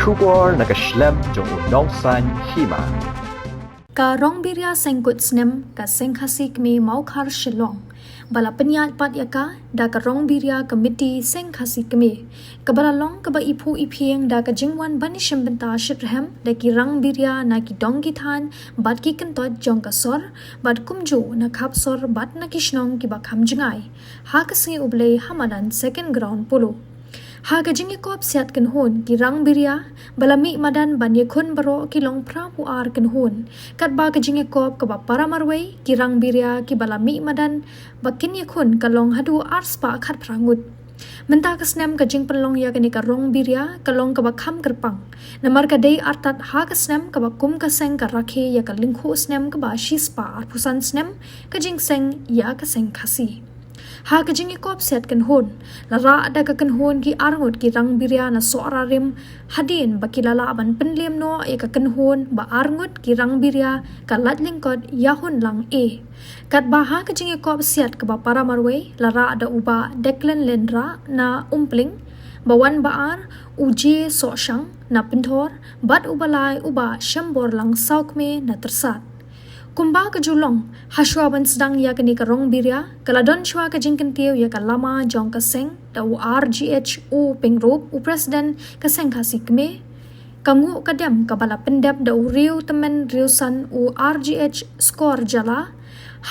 Shubor naga Snem jong unong san Hima. Ka Rongbiria sengkut Snem ka Seng Khasi Kmie Mawkhar Shillong. Bala penyat pat yaka da ka Rangbiria Komiti Seng Khasi Kmie. Ka bala long ka ba ipu ipieng da ka jingwan bani shembenta shitrhem da ki Rangbiria na ki dongki than bat ki kentot jong ka sor bat kumju na khap sor bat na kishnong ki ba kham jingai. Ha ka singi ublei hamadan second ground pulu. Ha ka jingi kop siat kan hon ki Rangbiria balami madan ban ye khun baro ki long pra pu ar kan hon kat ba ka jingi kop ka ba para marwei ki Rangbiria ki balami madan bakin ye khun ka long hadu ar spa khat prangut menta ka Snem ka jing pelong ya kani ka Rongbiria ka long ka ba kham kerpang namar ka dei artat ha ka Snem ka ba kum ka Seng ka rakhe ya ka lingkhu Snem ka ba shi spa ar pusan Snem ka jing Seng ya ka Seng Khasi. Ha ka jingi kop set kan hon la ra ada ka kan hon ki arngot ki Rangbiria na Sohra rim hadin bakilala ban penlem no e ka kan hon ba arngot ki Rangbiria ka latlingkot ya hon lang e kat ba ha ka jingi kop set ka ba para marwei la ra ada uba deklen lendra na umpling bawan baar uje soshang na pinthor bat ubalai uba shambor lang saukme na tersat kumba ka julong haswa ban sedang ya kani ka Rongbiria kaladon shwa ka jingken tiu ya ka lama jong ka Seng da RGH u pengrop u president ka Seng Khasi Kmie kangu kadem ka bala pendep da riu temen riusan u RGH skor jala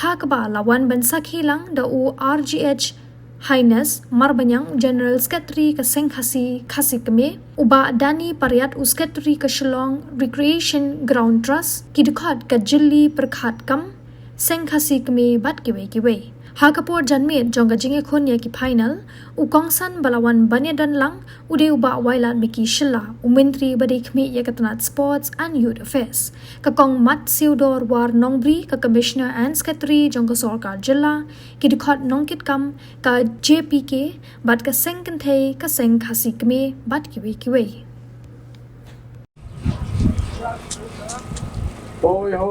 ha ka ba lawan ban sakhilang da u RGH Highness Marbanyang General Secretary ka Seng Khasi Kmie uba Dani Pariat Secretary ka Shillong Recreation Ground Trust kidukhat ka Jilli Perkhat Kam Seng Khasi Kmie bat kiwe ha kapor janmit jong ka jinge khon ya ki final u kongsan balawan banyadan lang ude uba wailat miki shilla umintri bade Kmie ya katanat sports and youth affairs ka kong mat siudor war nongbri ka commissioner and secretary jong ka sarkar jilla kidukhat nongkit kam ka JPK bat ka Seng kenthe ka Seng Khasi Kmie bat kiwe Oi ho.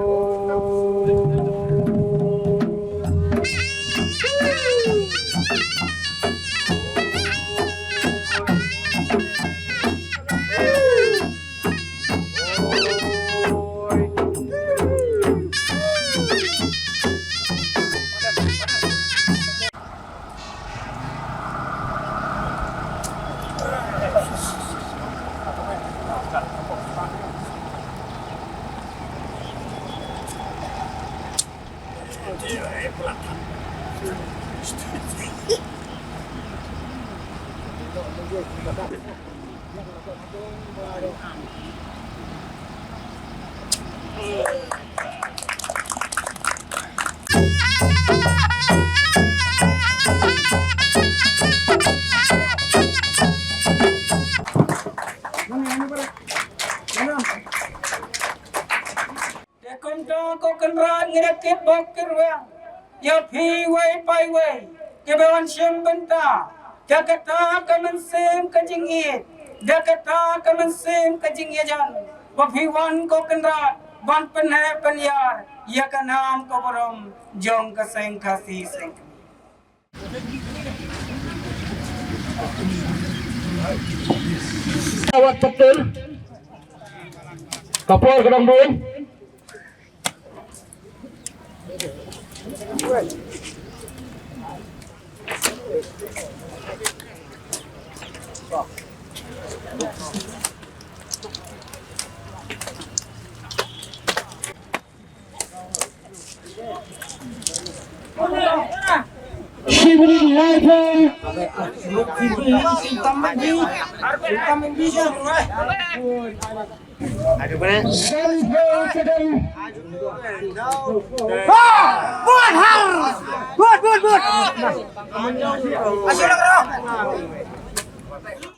Kau kenal ngerakit bakar wang, ya pi way pai way, ya bawan siam benta, Jakarta kaman sem kajingit, Jakarta kaman sem kajingyajan, wapi wan kau kenal, wan penhe penyar, ya kanam kau berom, jong ka Seng Khasi Seng. Awak betul. Kapal kedang dun. Sibri dihajar. Ada mana? Buat. Asyik nak